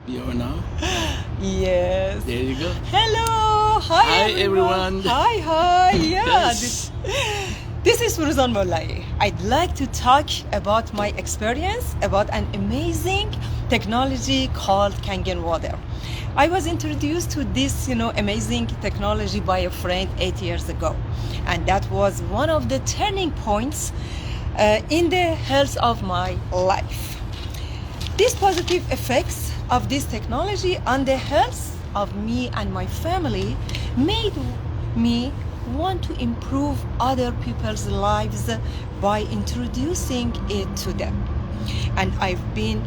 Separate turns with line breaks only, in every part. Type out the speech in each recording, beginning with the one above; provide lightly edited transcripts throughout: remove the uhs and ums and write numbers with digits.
You are now?
Yes.
There you go.
Hello.
Hi, everyone.
Hi. Yeah.
Yes.
This is Furuzan Mollai. I'd like to talk about my experience about an amazing technology called Kangen water. I was introduced to this, amazing technology by a friend 8 years ago, and that was one of the turning points in the health of my life. These positive effects of this technology on the health of me and my family made me want to improve other people's lives by introducing it to them. And I've been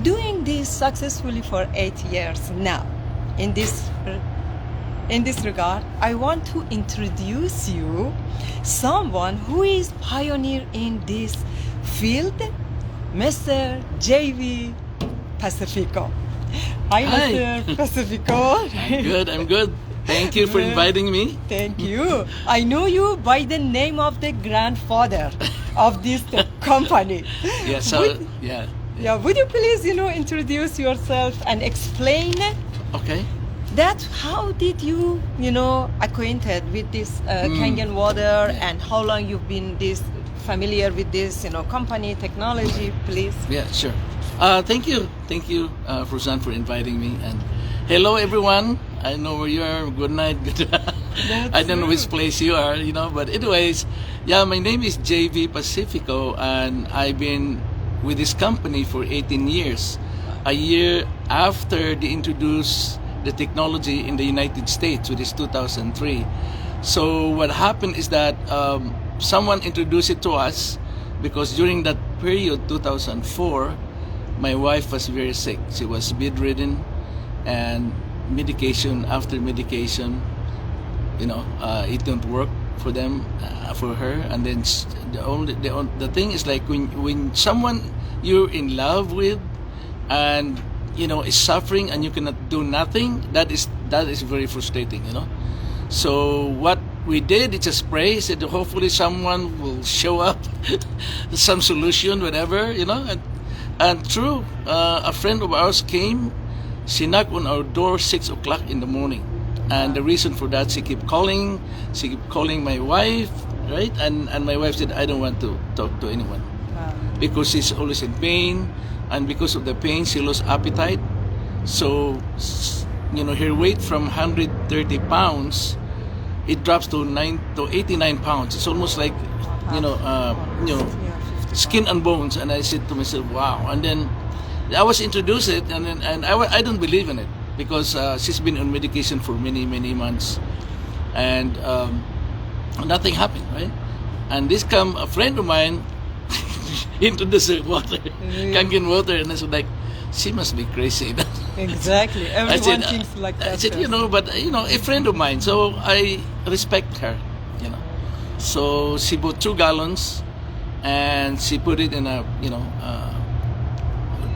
doing this successfully for 8 years now. In this regard, I want to introduce you someone who is pioneer in this field, Mr. Jayvee Pacifico. Hi,
Hi.
Mr. Pacifico.
I'm good. Thank you for inviting me.
Thank you. I know you by the name of the grandfather of this company.
Yeah, so, yeah.
Yeah, would you please, introduce yourself and explain
Okay.
that how did you, acquainted with this Kangen water and how long you've been familiar with this, company technology, please?
Yeah, sure. Thank you, Fursan, for inviting me. And hello, everyone. I know where you are. Good night. I don't know which place you are, But anyways, yeah, my name is Jayvee Pacifico, and I've been with this company for 18 years. A year after they introduced the technology in the United States, which is 2003. So what happened is that someone introduced it to us because during that period, 2004, my wife was very sick. She was bedridden, and medication after medication, it don't work for them, for her. And then the thing is, like, when someone you're in love with and is suffering and you cannot do nothing, that is very frustrating. So what we did is just pray, said hopefully someone will show up, some solution, whatever, and true, a friend of ours came. She knocked on our door 6 o'clock in the morning, and the reason for that, she kept calling my wife, right? And my wife said, I don't want to talk to anyone because she's always in pain, and because of the pain, she lost appetite. So, her weight from 130 pounds, it drops to 89 pounds. It's almost like, skin and bones. And I said to myself, wow. And then I was introduced it, and I don't believe in it because she's been on medication for many months, and nothing happened, right? And this come a friend of mine introduced the water, Kangen water, and I was like, she must be crazy.
Exactly. Everyone thinks like that.
I said, but a friend of mine, so I respect her, So she bought 2 gallons, and she put it in a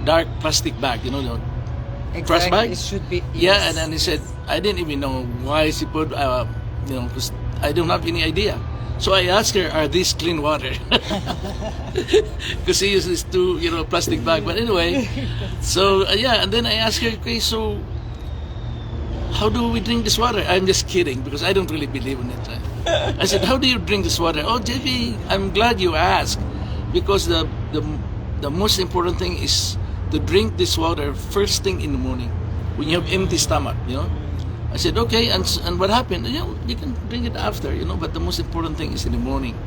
dark plastic bag,
Exactly.
trash bag.
It should be.
Yeah,
Yes.
and then he said, I didn't even know why she put, because I don't have any idea. So I asked her, are these clean water? Because she uses 2, plastic bag. But anyway, so and then I asked her, okay, so how do we drink this water? I'm just kidding because I don't really believe in it. Right? I said, how do you drink this water? Oh, JB, I'm glad you asked, because the most important thing is to drink this water first thing in the morning when you have empty stomach. I said, okay, and what happened? You can drink it after, but the most important thing is in the morning,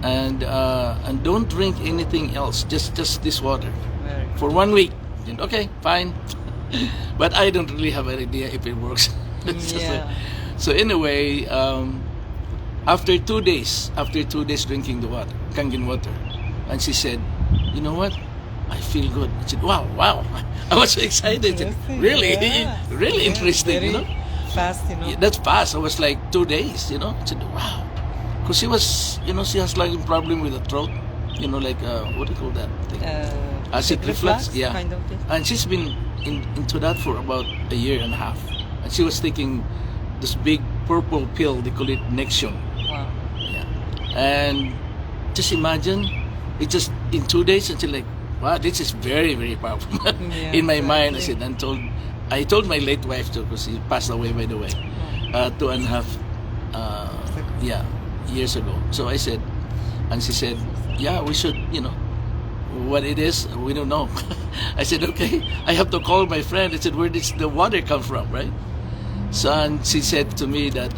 and don't drink anything else. Just this water for 1 week. Okay, fine. But I don't really have an idea if it works. So anyway, after 2 days drinking the water, Kangen water, and she said, you know what? I feel good. I said, wow. I was so excited. Really interesting,
Fast,
Yeah, that's fast. I was like 2 days, I said, wow. Because she was, she has like a problem with the throat, like, what do you call that thing? Acid reflux, yeah.
Kind of thing.
And she's been into that for about a year and a half. And she was taking this big purple pill, they call it Nexium.
Wow.
Yeah. And just imagine, it just in 2 days, until like, wow, this is very, very powerful.
Yeah,
In my mind, I
exactly.
said, I told my late wife too, because she passed away, by the way, 2.5, yeah, years ago. So I said, and she said, yeah, we should, what it is, we don't know. I said, okay, I have to call my friend. I said, where does the water come from, right? So, and she said to me that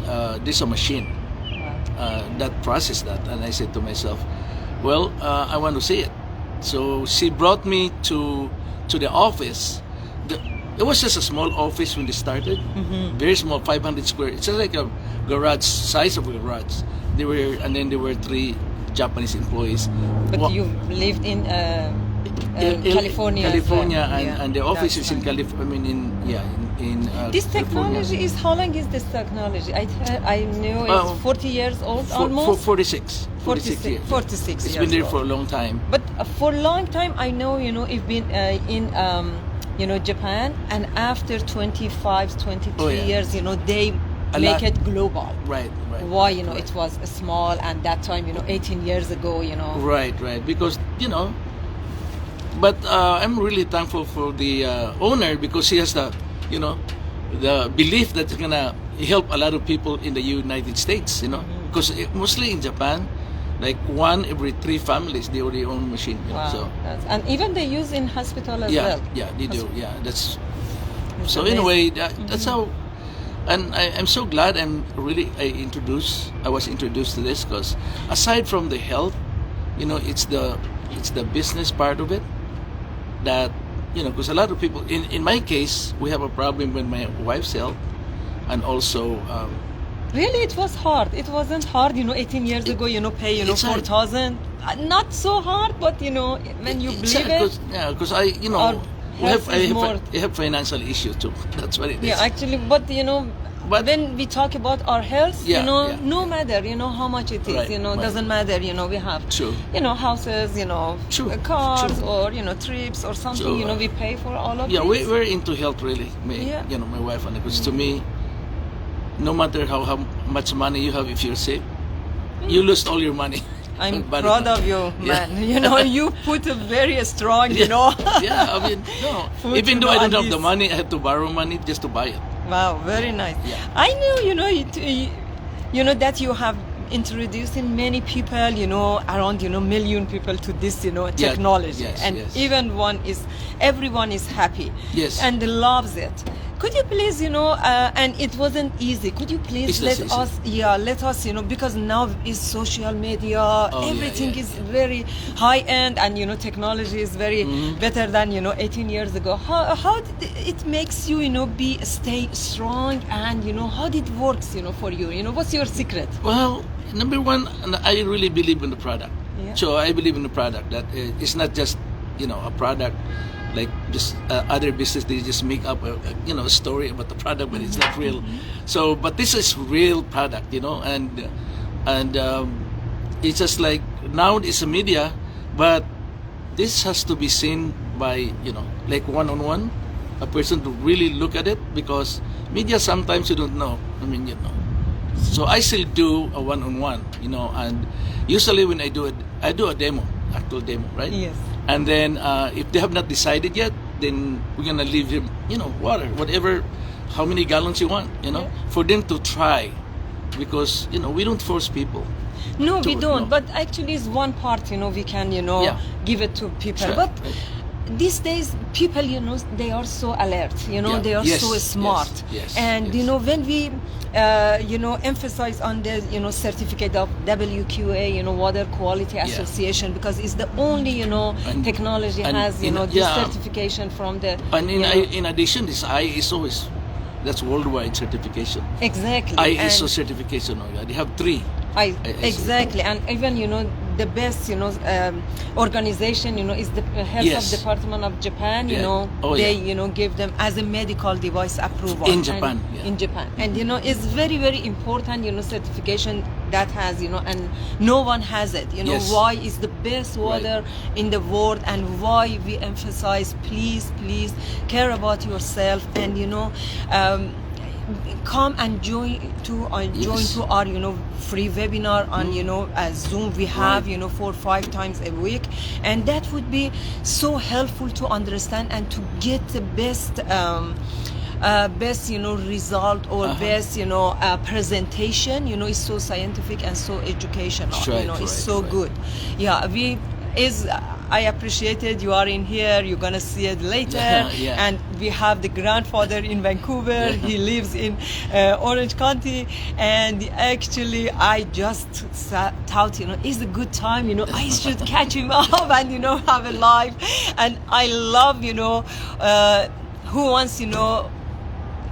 there's a machine that process that, and I said to myself, well, I want to see it. So she brought me to the office. It was just a small office when they started, very small, 500 square. It's just like a garage, size of a garage. And then there were 3 Japanese employees.
But
Well,
you lived in
in
California. as well.
California,
Yeah,
and the office
that's
is in
fine.
California. I mean, in
This
California.
technology is, how long is this technology? I knew it's
Oh,
40 years old
For
almost.
46 years.
46
It's
years
been there
old.
for a long time.
But for a long time, I know, you've been in, Japan, and after 25, 23
Oh, yeah.
years, they
A
make
lot.
it global.
Right.
Why,
right.
it was small, and that time, 18 years ago,
Right, because but I'm really thankful for the owner, because he has the belief that he's gonna help a lot of people in the United States, because mostly in Japan, like 1 every 3 families they already own machine.
Wow.
So
And even they use in hospital as
yeah,
well.
yeah, they do. Yeah, that's
It's
so.
amazing.
Anyway, that's how. And I'm so glad I was introduced to this, because aside from the health, it's the business part of it that, because a lot of people, in my case, we have a problem with my wife's health, and also
Really, it was hard. It wasn't hard, 18 years ago, pay,
it's hard.
4,000. Not so hard, but, when you
it's
believe it.
because
Our health is more-
I have financial issues too. That's what it is.
Yeah, actually, but,
But-
when we talk about our health,
Yeah, yeah,
no matter, how much it is,
Right, right.
doesn't matter, we have,
True.
houses,
True,
cars,
true.
or, trips or something,
So,
we pay for all of
Yeah,
this.
we're into health, really.
Yeah.
My wife and I, because to me, no matter how much money you have, if you're sick, you lose all your money.
I'm
But-
proud of you, man.
Yeah.
You put a very strong,
Yeah, I mean, no.
Food,
Even though I don't
at
have the
least.
money, I have to borrow money just to buy it.
Wow, very nice.
Yeah.
I know, that you have introducing many people, around, million people to this, technology.
yes,
and
yes.
everyone is happy.
Yes.
And loves it. Could you please, and it wasn't easy. Could you please
It's
let
not easy.
us, because now is social media,
yeah,
everything
yeah,
is
yeah.
very high end, and technology is very better than 18 years ago. How did it makes you stay strong, and how did it works for you? What's your secret?
Well, number one, I really believe in the product.
Yeah.
So I believe in the product, that it's not just a product like just other business. They just make up a story about the product, but it's not real. So, but this is real product, and it's just like now it's a media, but this has to be seen by like one-on-one, a person to really look at it, because media sometimes you don't know. I mean, So I still do a one-on-one, and usually when I do it, I do a demo, actual demo, right?
Yes.
And then if they have not decided yet, then we're gonna leave them, water, whatever, how many gallons you want,
Yeah.
for them to try, because we don't force people.
No, we
to-
don't.
no.
But actually, it's one part. We can,
Yeah.
give it to people.
Sure,
But
right.
these days, people, they are so alert.
Yeah.
They are
Yes,
so smart.
yes,
And
yes.
when we, emphasize on the, certificate of WQA, Water Quality
Yeah.
Association, because it's the only,
And-
technology
and
has,
in-
this
yeah.
certification from the.
And
you know-
in addition, this ISO that's worldwide certification.
Exactly.
ISO
And-
certification. They have 3. I see.
Exactly, and even the best organization is the Health
Yes.
Department of Japan.
Yeah. Oh,
they
yeah.
Give them as a medical device approval
In
And-
Japan, yeah.
In Japan, and it's very, very important certification that has and no one has it.
Yes.
Why is the best water in the world, and why we emphasize please care about yourself, and come and join to our free webinar on Zoom. We have 4 or 5 times a week, and that would be so helpful to understand and to get the best result or best presentation. It's so scientific and so educational. It's so good. I appreciated you are in here. You're gonna see it later. And we have the grandfather in Vancouver. He lives in Orange County, and actually I just thought it's a good time. I should catch him up and have a live. And I love who wants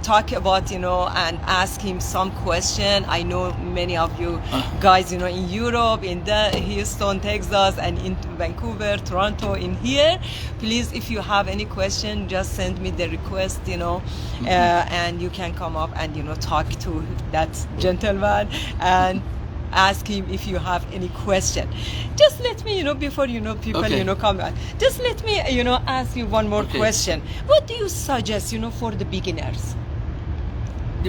talk about and ask him some question. I know many of you guys in Europe, in Houston, Texas, and in Vancouver, Toronto, in here. Please, if you have any question, just send me the request, and you can come up and talk to that gentleman and ask him if you have any question. Just let me before people come back, just let me ask you one more question. What do you suggest for the beginners?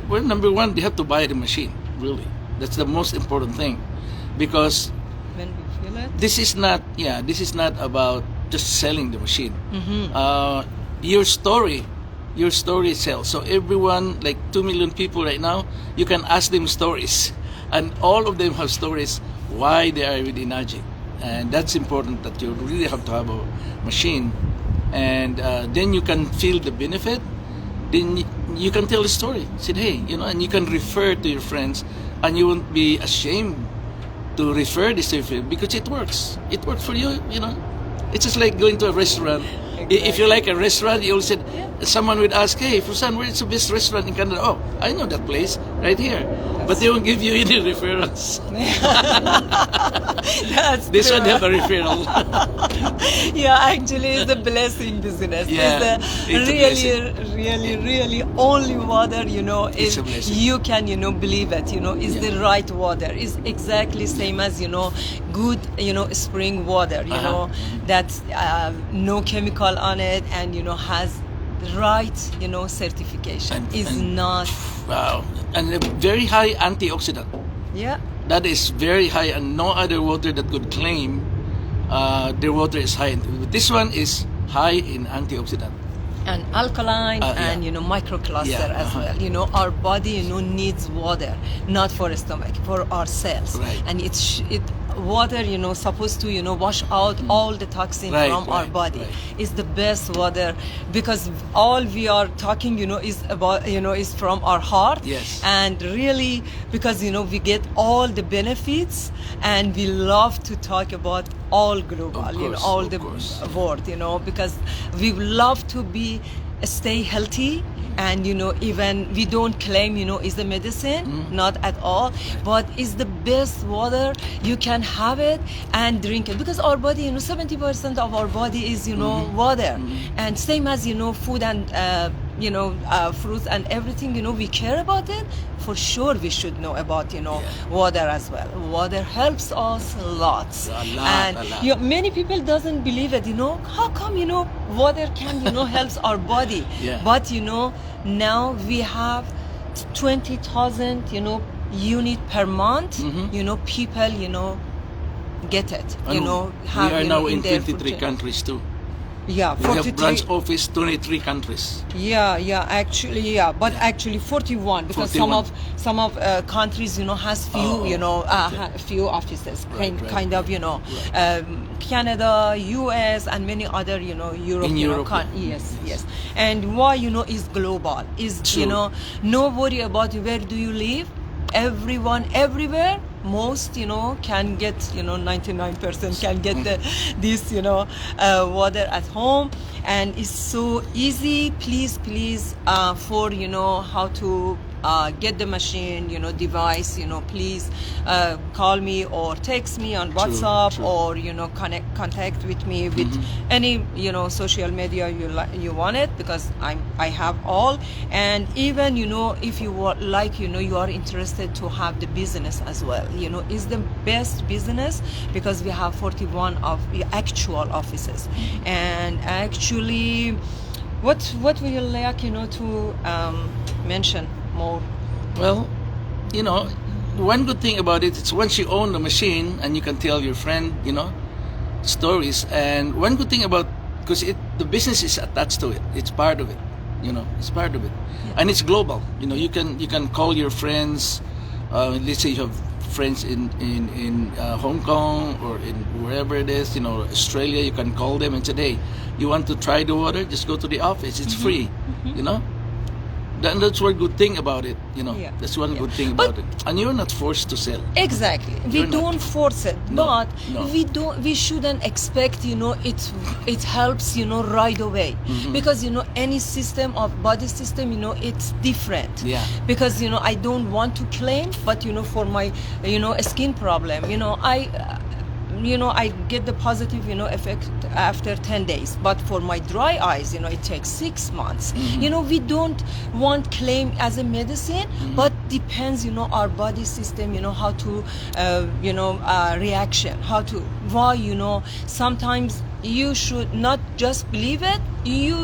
Well, number one, they have to buy the machine. Really, that's the most important thing, because
when we feel it,
this is not about just selling the machine. Your story sells. So everyone, like 2 million people right now, you can ask them stories, and all of them have stories why they are with Enagic, and that's important. That you really have to have a machine, and then you can feel the benefit. Then you can tell the story. Say, hey, and you can refer to your friends, and you won't be ashamed to refer this to your friend, because it works. It works for you. It's just like going to a restaurant. Exactly. If you like a restaurant, you will say, someone would ask, hey, Fusan, where is the best restaurant in Canada? Oh, I know that place right here. But they won't give you any referrals. This one have a referral.
Actually, it's a blessing business. It's really only water, is you can, believe it, is the right water. It's exactly same as, good, spring water, that's no chemical on it, and, has the right, certification.
Wow. And a very high antioxidant.
Yeah.
That is very high, and no other water that could claim their water is high. This one is high in antioxidant.
And alkaline and microcluster as well. Our body needs water, not for stomach, for our cells.
Right.
And water supposed to wash out all the toxin from our body. It's the best water, because all we are talking is about is from our heart.
Yes.
And really, because we get all the benefits, and we love to talk about all global, all the world, because we love to stay healthy. And even we don't claim is the medicine, not at all, but it's the best water. You can have it and drink it, because our body 70% of our body is water. And same as food and fruits and everything, we care about it. For sure we should know about water as well. Water helps us lots.
A lot.
Many people doesn't believe it. How come water can helps our body? But now we have 20,000 unit per month. People get it.
Have, we are now in 23 countries too.
Yeah, 43.
We have branch office 23 countries.
But actually 41, because
41.
some of countries has few few offices, kind of Canada, US, and many other Europe. Yes. And why is global is
True.
No worry about where do you live. Everyone everywhere, most can get 99% can get this water at home, and it's so easy. Please for how to get the machine device, please call me or text me on WhatsApp.
True.
Or contact with me with any social media you want it, because I have all. And even if you like you are interested to have the business as well, is the best business, because we have 41 of actual offices. And actually what will you like to mention more?
Well, you know, one good thing about it is once you own the machine and you can tell your friend, stories. And one good thing about, because the business is attached to it, it's part of it. It's part of it, and it's global. You can call your friends. Let's say you have friends in Hong Kong or in wherever it is. Australia. You can call them and say, "Hey, you want to try the water? Just go to the office. It's free." You know. That's one good thing about it.
Yeah.
That's one
Yeah.
good thing
But
about it. And you're not forced to sell.
exactly, we
You're not.
don't force it,
No,
but
no.
we shouldn't expect it helps right away, because any system of body system it's different.
Yeah.
Because I don't want to claim, but for my skin problem, I get the positive effect after 10 days, but for my dry eyes it takes 6 months. We don't want claim as a medicine, but depends our body system, how to reaction, how to why sometimes you should not just believe it. You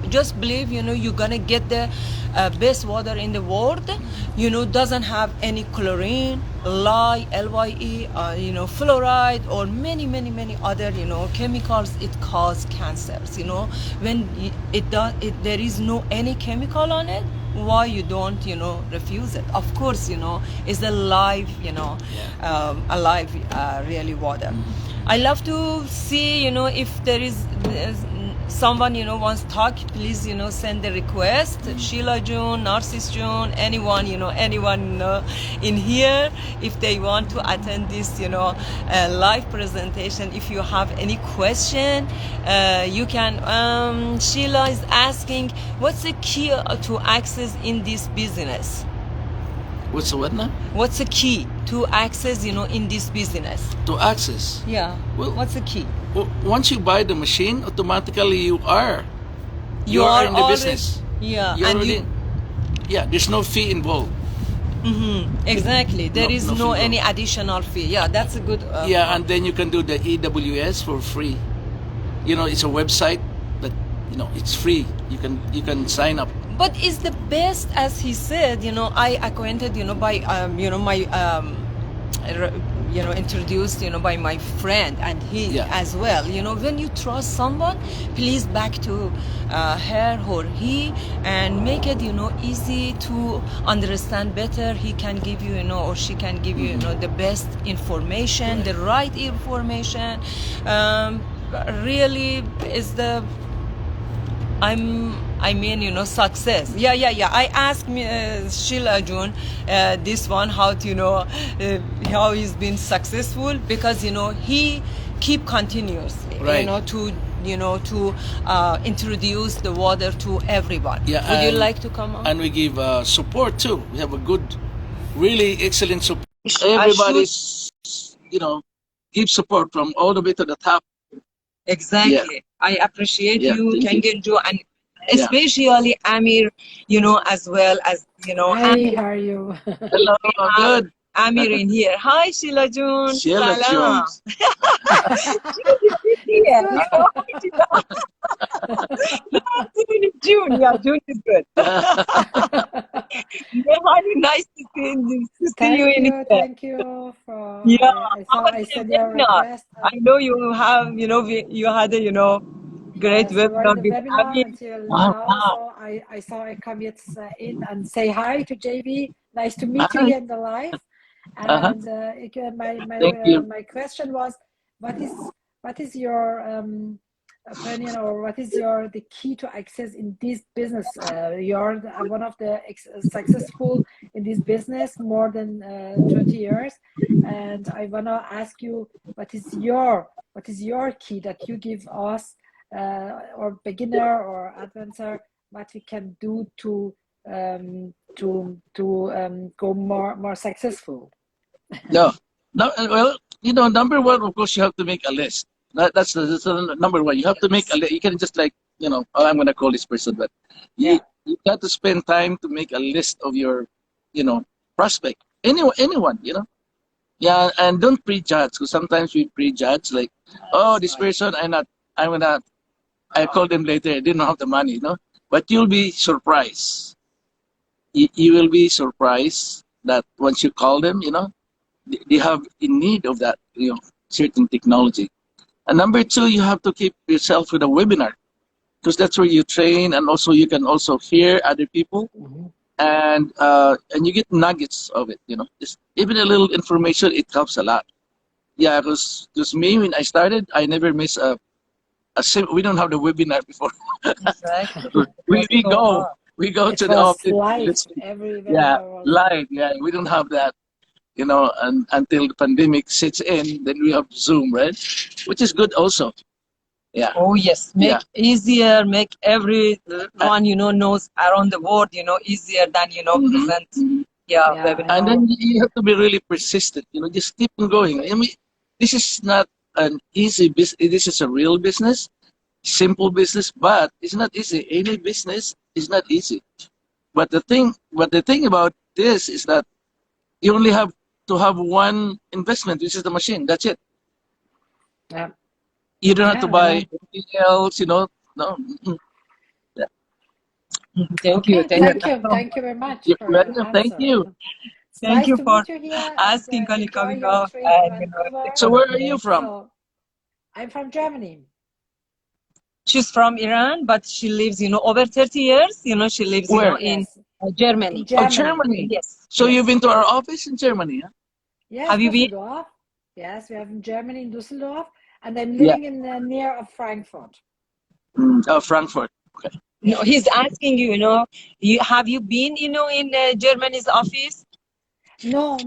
just believe you're gonna get the best water in the world, doesn't have any chlorine, lye, fluoride, or many other chemicals. It cause cancers. When there is no any chemical on it, why you don't refuse it? Of course it's a live alive really water. I love to see if there is someone wants to talk, please send the request. Sheila June, Narcis June, anyone in here, if they want to attend this live presentation. If you have any question, you can. Sheila is asking, what's the key to access in this business?
What's the what now?
What's the key to access in this business?
To access.
Yeah.
Well,
what's the key?
Once you buy the machine, automatically you are in the
already,
business.
Yeah.
You're
And
already, yeah, there's no fee involved.
Exactly. There is
no
no
fee
any additional fee. Yeah, that's a good.
Yeah, and then you can do the EWS for free. It's a website, but it's free. You can sign up.
But it's the best, as he said. I acquainted by my introduced by my friend, and he as well. When you trust someone, please back to her or he, and make it easy to understand better. He can give you or she can give you the best information, the right information. Really is the success. Yeah. I asked Sheila June this one, how to how he's been successful, because he keep continuously
Right.
to introduce the water to everyone.
Yeah,
Would you like to come on?
And we give support too. We have a good, really excellent support.
I
Everybody,
should-
give support from all the way to the top.
Exactly. I appreciate you,
thank you.
Kangen Jo, and
Yeah.
especially Amir, as well as
Hi,
Amir.
how are you?
Hello, good.
Amir in here. Hi, Sheila June.
Sheila
Salam.
June.
June is here. June. Yeah, June is good. Nice to see you in here.
Thank you for.
Yeah,
I saw I sent your
webinar.
request.
I know you have, you had a, great
Yes, we were in
webinar
the
with
webinar
Amir.
until
Wow.
now, so I saw I come yet in and say hi to Jayvee. Nice to meet you
Hi.
here in the live. And again,
Thank you.
my question was, what is your opinion, or what is the key to access in this business? You're one of the successful in this business more than 20 years, and I wanna ask you, what is your key that you give us, or beginner or advancer, what we can do to go more successful?
No. No. Well, number one, of course, you have to make a list. That's the number one. You have to make a list. You can just oh, I'm going to call this person, but you got to spend time to make a list of your, prospect. Anyone. Yeah, and don't prejudge, because sometimes we prejudge, like, oh, this person, I call them later. I didn't have the money, But you'll be surprised. you will be surprised that once you call them, they have in need of that, certain technology. And number two, you have to keep yourself with a webinar because that's where you train, and also you can also hear other people, and you get nuggets of it. Just even a little information, it helps a lot. Yeah, because me when I started, I never miss we don't have the webinar before.
Exactly.
we go
It
to the
was
office.
live. Every
Yeah,
webinar was
live. Yeah, we don't have that. And until the pandemic sits in, then we have Zoom, right? Which is good also. Yeah.
Oh yes, make
Yeah.
easier, make everyone knows around the world easier than present. Yeah,
Yeah,
webinar.
And then you have to be really persistent. Just keep on going. I mean, this is not an easy business. This is a real business, simple business, but it's not easy. Any business is not easy. But the thing about this is that you only have to have one investment, which is the machine. That's it.
yeah.
You don't have to
Yeah,
buy
I know.
anything else. No. Yeah.
Thank you,
Okay, thank you very much
You're
for your
welcome. Thank
answer.
you.
It's
thank
nice
you
to
for
meet you here and
asking, Connie,
enjoy
coming
your
up,
trip in
and
Vancouver.
So where are you from?
So I'm from Germany.
she's from Iran, but she lives, over 30 years. She lives,
Where?
in
Yes,
Germany.
in
Oh,
Germany.
Germany.
Yes.
So
Yes.
you've been to our office in Germany, huh?
Yes,
Have you been?
Düsseldorf. Yes, we have in Germany, in Düsseldorf, and I'm
Yeah.
living in near of Frankfurt.
Oh, Frankfurt. Okay.
No, he's asking have you been, in Germany's office?
No,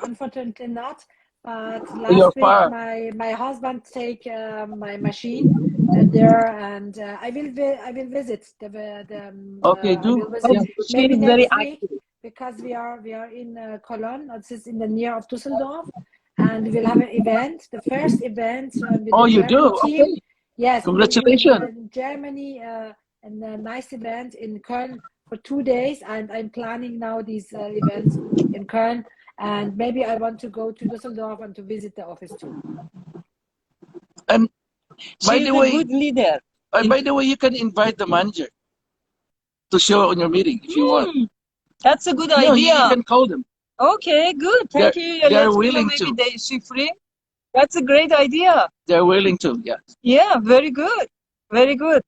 unfortunately not. But
You're
last week,
far.
my husband take my machine there, and I will visit
Okay,
I will
do.
visit
Yeah.
She
maybe
is very
next week
active.
because we are in Cologne. This is in the near of Düsseldorf, and we'll have an event, the first event with
Oh,
the
you
Germany
do?
team.
Okay.
Yes, it will be
Congratulations.
in Germany, and a nice event in Köln for 2 days, and I'm planning now these events in Köln, and maybe I want to go to Düsseldorf and to visit the office too.
And by
She's
the
a
way,
good leader.
you can invite the manager to show on your meeting if you want.
That's a good
No, you
idea.
can call them.
Okay, good. Thank you.
They're
Let me know
willing
maybe
to.
she free. That's a great idea.
They're willing to. Yeah.
Yeah, very good. Very good.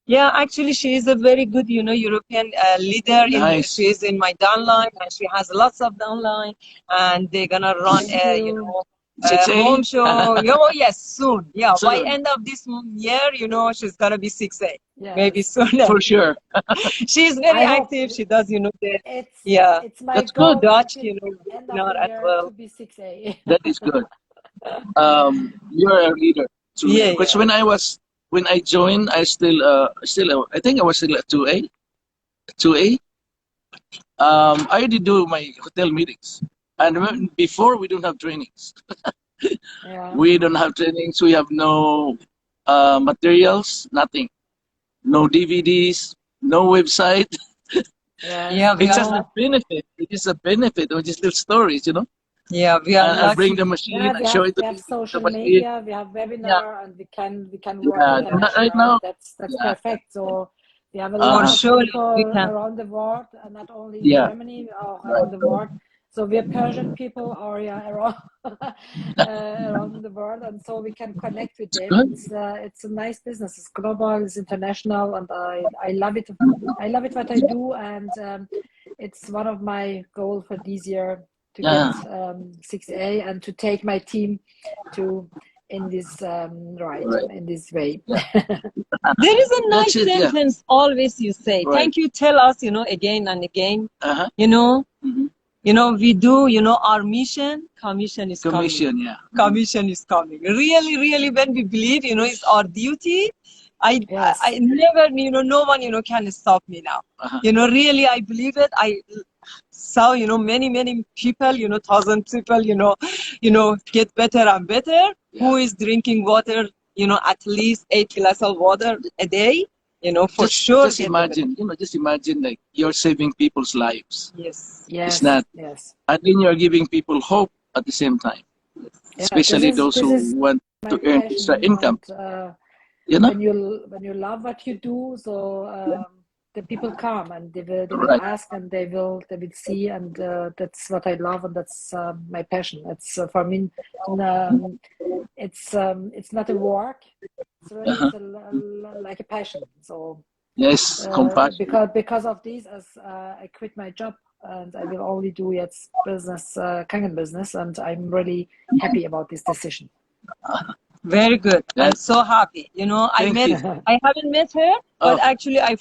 Yeah, actually, she is a very good, European leader.
Nice.
She is in my downline, and she has lots of downline, and they're gonna run,
Thank you.
6A?
home show. Oh, yes, soon. Yeah, by
Soon.
end of this year, she's gonna be 6A. Maybe
Yes,
sooner.
For sure.
She's very
I hope
active. She does,
it's
yeah,
it's my
That's good.
goal
Dutch,
until end of
webinar
the
as
year
well.
to be 6A.
That is good. You're a leader. Truly.
Yeah,
Because
yeah.
when I joined, I think I was still at 2A. 2A. I already do my hotel meetings. And before we don't have trainings.
Yeah.
We don't have trainings. We have no materials, nothing. No DVDs, no website.
Yes.
Yeah, we
It's just
are.
a benefit. It is a benefit of just little stories,
Yeah, we are
And I bring
lucky.
the machine,
Yeah,
I show it to
we have
the
social
machine.
media, we have
Yeah,
webinar, and we can work
yeah. Right
international.
now,
That's
yeah.
perfect. So we have a
For
lot
Uh-huh.
of
sure, we
people
can.
around the world, and not only in
Yeah.
Germany,
Right.
around the world. So we are Persian people, or yeah, around around the world, and so we can connect with
It's
them.
good.
It's a nice business. It's global, it's international, and I love it. I love it what I do, and it's one of my goals for this year to
Yeah.
get 6A and to take my team to in this
Right.
in this way.
Yeah.
There is a nice
That's it. Yeah.
sentence always you say.
Right.
Thank you. Tell us, again and again.
Uh-huh.
Mhm. We do, our mission, commission is coming.
Commission. Yeah.
Commission is coming. Really, really, when we believe, it's our duty.
Yes.
I never, no one, can stop me now.
Uh-huh.
Really, I believe it. I saw, many people, thousand people, get better and better.
Yeah.
Who is drinking water, at least 8 glasses of water a day, for sure.
Just imagine, just imagine like you're saving people's lives.
Yes.
Yes.
It's not,
Yes.
and then you're giving people hope at the same time,
Yeah,
especially those
this
who
is
want
my
to earn extra
passion,
income.
and
You know?
when you love what you do, so the people come and they will
Right.
ask and they will see, and that's what I love, and that's my passion. It's for me, it's not a work. It's really
Uh-huh.
like a passion. So
Yes, compassion.
because of this, as I quit my job and I will only do its business, Kangen business, and I'm really happy about this decision.
Very good. I'm
That,
so happy. You know,
thank you.
I haven't met her, but
Oh,
actually I,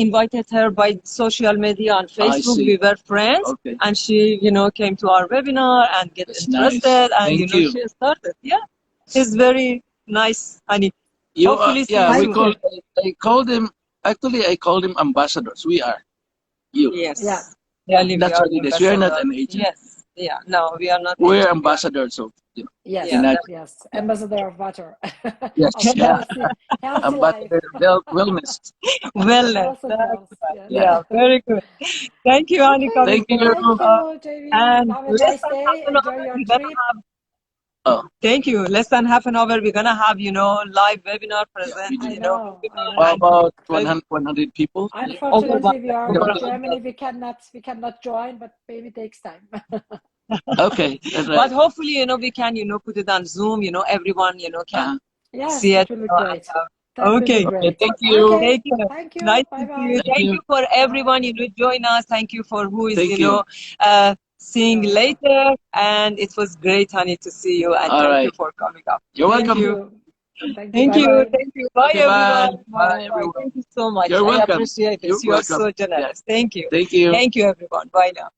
invited her by social media on
I
Facebook.
see.
We were friends,
Okay,
and she, came to our webinar and get
that's
interested,
nice.
and
Thank you.
she started. Yeah, she's very nice, honey.
You are,
Hopefully, see
yeah,
you
we
Thank
soon.
you.
I called them, actually, I called them ambassadors. We are. You.
Yeah,
Yes,
yeah,
really, we
That's
are
what it is. We are not
ambassador.
an agent.
Yes, yeah. No, we are not
We're
agent. We are.
ambassadors of,
yes,
Yeah,
United.
that's
yes. Ambassador of water,
Yes,
of
yeah.
healthy life,
Ambassador wellness.
wellness.
health and wealth. Yes.
Yeah.
Yeah, very good. Thank you, honey,
Okay,
coming
Thank
here.
you.
thank you, JV.
And
Have a
less
nice
than half
day.
an
Enjoy
hour,
your
we're gonna
trip.
have.
Oh,
Thank you. Less than half an hour, we're gonna have, live webinar
yeah,
present,
we
I
do.
know, I
How
know.
about
and
100 people?
over
Unfortunately, we are in
100.
Germany. We cannot join, but maybe it takes time.
Okay, that's
But
right.
hopefully, we can, put it on Zoom. Everyone, can
Yes,
see
that
it.
will be great. That will be
Okay.
Okay,
great.
thank you.
Okay,
Take care.
thank you.
Nice
Bye
to see you.
bye.
Thank
Thank
you.
you for
Bye.
everyone, join us. Thank you for who is,
Thank you.
seeing
You're welcome.
later. And it was great, honey, to see you. And
All
thank you
right.
for coming up.
You're
Thank
Thank
welcome.
you.
you. Thank you.
Thank
Bye
you.
bye.
Thank you. Bye,
Okay, bye.
everyone.
Bye,
Bye. Bye.
everyone.
Thank you so much.
You're
I
welcome.
appreciate
You're
this. You are
welcome.
so
Yeah.
generous. Thank you.
Thank you.
Thank you, everyone. Bye now.